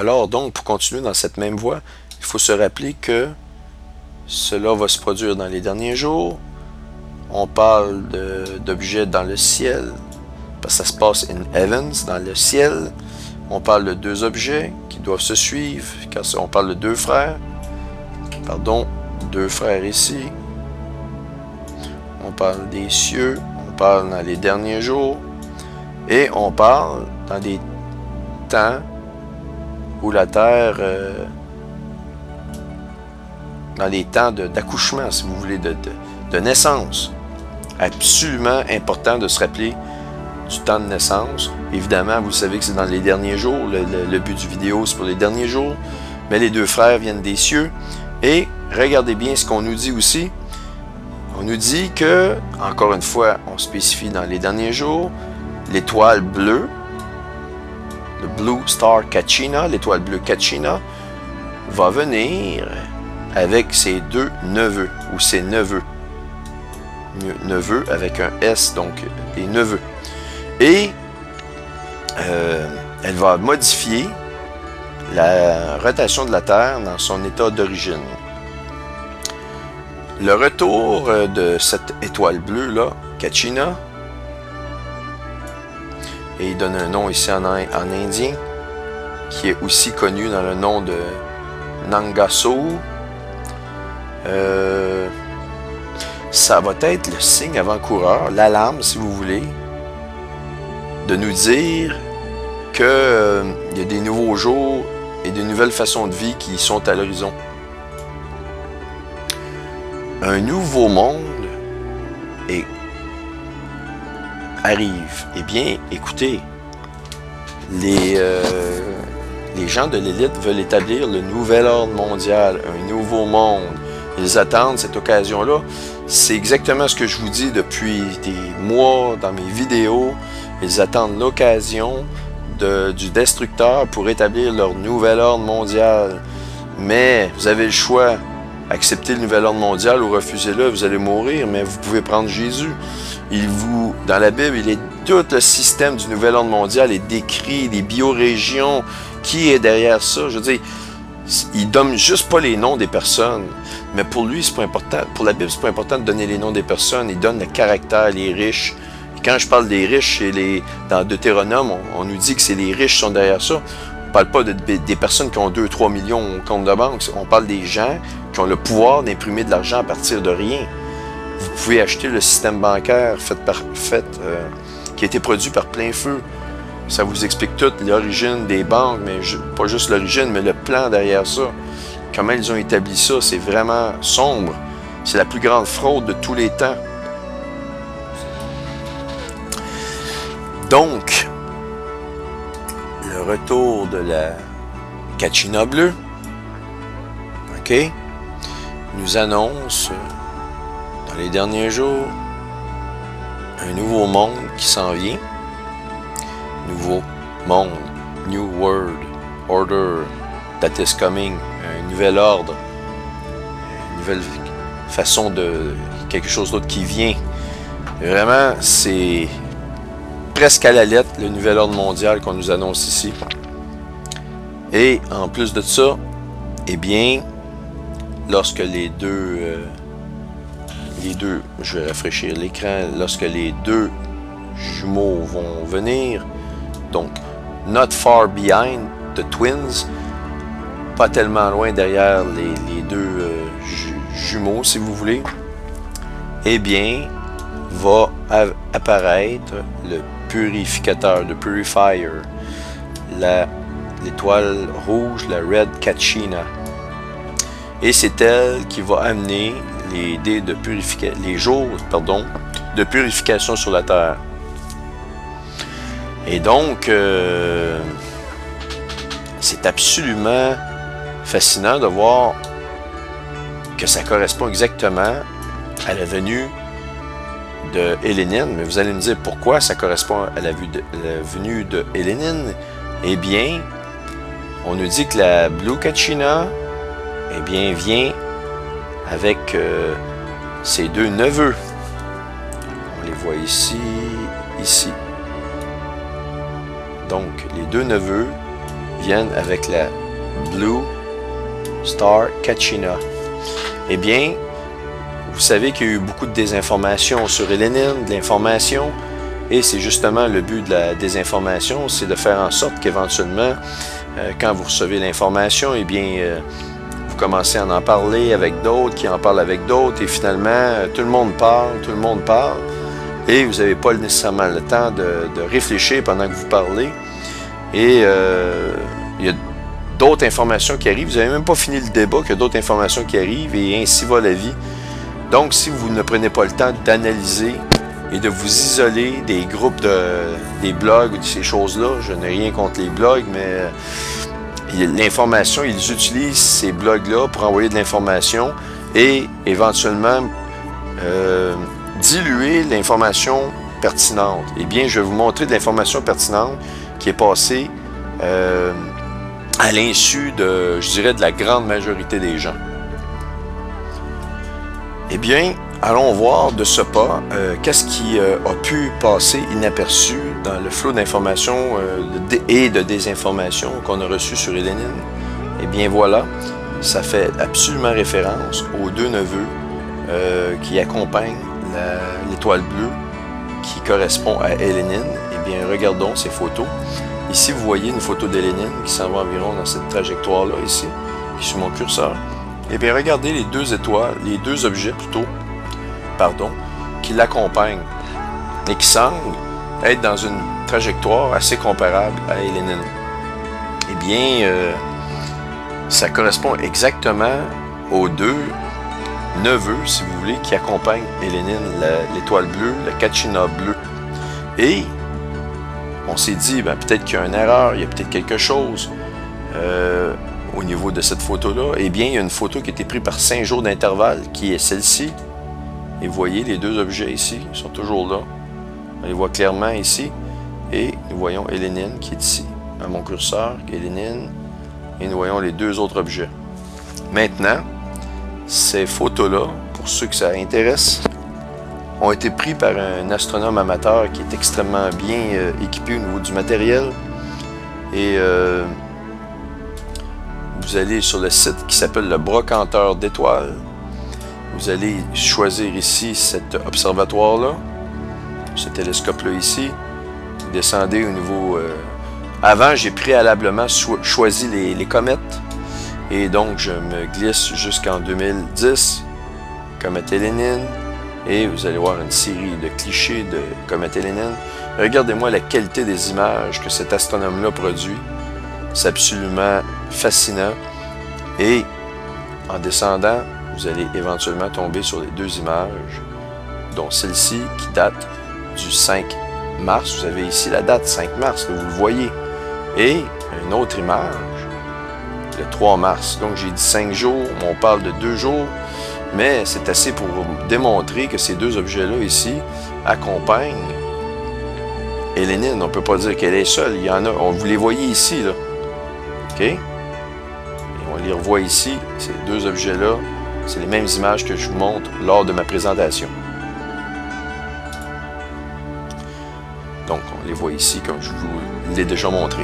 Alors donc, pour continuer dans cette même voie, il faut se rappeler que cela va se produire dans les derniers jours. On parle d'objets dans le ciel, parce que ça se passe in heavens, dans le ciel. On parle de deux objets qui doivent se suivre, car on parle de deux frères. Pardon, deux frères ici. On parle des cieux, on parle dans les derniers jours, et on parle dans des temps où la terre, dans les temps d'accouchement, si vous voulez, de naissance. Absolument important de se rappeler du temps de naissance. Évidemment, vous savez que c'est dans les derniers jours. Le but du vidéo, c'est pour les derniers jours. Mais les deux frères viennent des cieux. Et regardez bien ce qu'on nous dit aussi. On nous dit que, encore une fois, on spécifie dans les derniers jours, l'étoile bleue, le Blue Star Kachina, l'étoile bleue Kachina, va venir avec ses deux neveux, ou ses neveux. Neveux avec un S, donc des neveux. Et elle va modifier la rotation de la Terre dans son état d'origine. Le retour de cette étoile bleue-là, Kachina, et il donne un nom ici en indien, qui est aussi connu dans le nom de Nangaso. Ça va être le signe avant-coureur, l'alarme, si vous voulez, de nous dire que il y a des nouveaux jours et des nouvelles façons de vie qui sont à l'horizon. Un nouveau monde arrive. Eh bien, écoutez, les gens de l'élite veulent établir le nouvel ordre mondial, un nouveau monde. Ils attendent cette occasion-là. C'est exactement ce que je vous dis depuis des mois dans mes vidéos. Ils attendent l'occasion du destructeur pour établir leur nouvel ordre mondial. Mais vous avez le choix. Accepter le nouvel ordre mondial ou refuser-le, vous allez mourir, mais vous pouvez prendre Jésus. Dans la Bible, tout le système du nouvel ordre mondial est décrit, les biorégions, qui est derrière ça. Je veux dire, il donne juste pas les noms des personnes, mais pour lui, c'est pas important. Pour la Bible, c'est pas important de donner les noms des personnes. Il donne le caractère, les riches. Et quand je parle des riches, dans Deutéronome, on nous dit que c'est les riches qui sont derrière ça. On ne parle pas des personnes qui ont 2-3 millions au compte de banque. On parle des gens qui ont le pouvoir d'imprimer de l'argent à partir de rien. Vous pouvez acheter le système bancaire qui a été produit par plein feu. Ça vous explique toute l'origine des banques, mais pas juste l'origine, mais le plan derrière ça. Comment ils ont établi ça, c'est vraiment sombre. C'est la plus grande fraude de tous les temps. Donc, le retour de la Kachina bleue, OK, nous annonce dans les derniers jours un nouveau monde qui s'en vient. Nouveau monde, New World Order that is coming, un nouvel ordre, une nouvelle façon de quelque chose d'autre qui vient. Vraiment, c'est presque à la lettre le nouvel ordre mondial qu'on nous annonce ici. Et en plus de ça, eh bien, lorsque les deux, je vais rafraîchir l'écran, lorsque les deux jumeaux vont venir, donc not far behind the twins, pas tellement loin derrière les deux jumeaux, si vous voulez, eh bien, va apparaître le purificateur, le purifier, l'étoile rouge, la Red Kachina. Et c'est elle qui va amener les dés de les jours, de purification sur la terre. Et donc, c'est absolument fascinant de voir que ça correspond exactement à la venue de Hélénine. Mais vous allez me dire pourquoi ça correspond à la venue de Hélénine. Eh bien, on nous dit que la Blue Kachina, eh bien, vient avec ses deux neveux. On les voit ici. Donc, les deux neveux viennent avec la Blue Star Kachina. Eh bien, vous savez qu'il y a eu beaucoup de désinformation sur Élénine, de l'information, et c'est justement le but de la désinformation, c'est de faire en sorte qu'éventuellement, quand vous recevez l'information, eh bien, vous commencez à en parler avec d'autres, qui en parlent avec d'autres, et finalement, tout le monde parle, et vous n'avez pas nécessairement le temps de réfléchir pendant que vous parlez, et il y a d'autres informations qui arrivent, vous n'avez même pas fini le débat, qu'il y a d'autres informations qui arrivent, et ainsi va la vie. Donc, si vous ne prenez pas le temps d'analyser et de vous isoler des groupes, des blogs ou de ces choses-là, je n'ai rien contre les blogs, mais l'information, ils utilisent ces blogs-là pour envoyer de l'information et éventuellement diluer l'information pertinente. Eh bien, je vais vous montrer de l'information pertinente qui est passée à l'insu de, je dirais, de la grande majorité des gens. Eh bien, allons voir de ce pas qu'est-ce qui a pu passer inaperçu dans le flot d'informations et de désinformation qu'on a reçu sur Élénine. Eh bien voilà, ça fait absolument référence aux deux neveux qui accompagnent l'étoile bleue qui correspond à Élénine. Eh bien, regardons ces photos. Ici, vous voyez une photo d'Élénine qui s'en va environ dans cette trajectoire-là, ici, qui est sur mon curseur. Eh bien, regardez les deux étoiles, les deux objets plutôt, pardon, qui l'accompagnent et qui semblent être dans une trajectoire assez comparable à Élénine. Eh bien, ça correspond exactement aux deux neveux, si vous voulez, qui accompagnent Élénine, l'étoile bleue, la Kachina bleue. Et on s'est dit, ben, peut-être qu'il y a une erreur, il y a peut-être quelque chose au niveau de cette photo-là. Eh bien, il y a une photo qui a été prise par 5 jours d'intervalle, qui est celle-ci. Et vous voyez les deux objets ici, ils sont toujours là. On les voit clairement ici. Et nous voyons Élénine qui est ici, à mon curseur, Élénine. Et nous voyons les deux autres objets. Maintenant, ces photos-là, pour ceux que ça intéresse, ont été pris par un astronome amateur qui est extrêmement bien équipé au niveau du matériel. Et vous allez sur le site qui s'appelle le Brocanteur d'étoiles. Vous allez choisir ici cet observatoire-là, ce télescope-là ici. Vous descendez au niveau... Avant, j'ai préalablement choisi les comètes. Et donc, je me glisse jusqu'en 2010, comète Élénine. Et vous allez voir une série de clichés de comète Élénine. Regardez-moi la qualité des images que cet astronome-là produit. C'est absolument fascinant. Et en descendant, vous allez éventuellement tomber sur les deux images, dont celle-ci qui date du 5 mars. Vous avez ici la date 5 mars, là, vous le voyez. Et une autre image, le 3 mars. Donc j'ai dit 5 jours, on parle de 2 jours, mais c'est assez pour démontrer que ces deux objets-là ici accompagnent Élénine. On ne peut pas dire qu'elle est seule, il y en a. Vous les voyez ici, là. OK? Et on les revoit ici, ces deux objets-là. C'est les mêmes images que je vous montre lors de ma présentation. Donc, on les voit ici comme je vous l'ai déjà montré.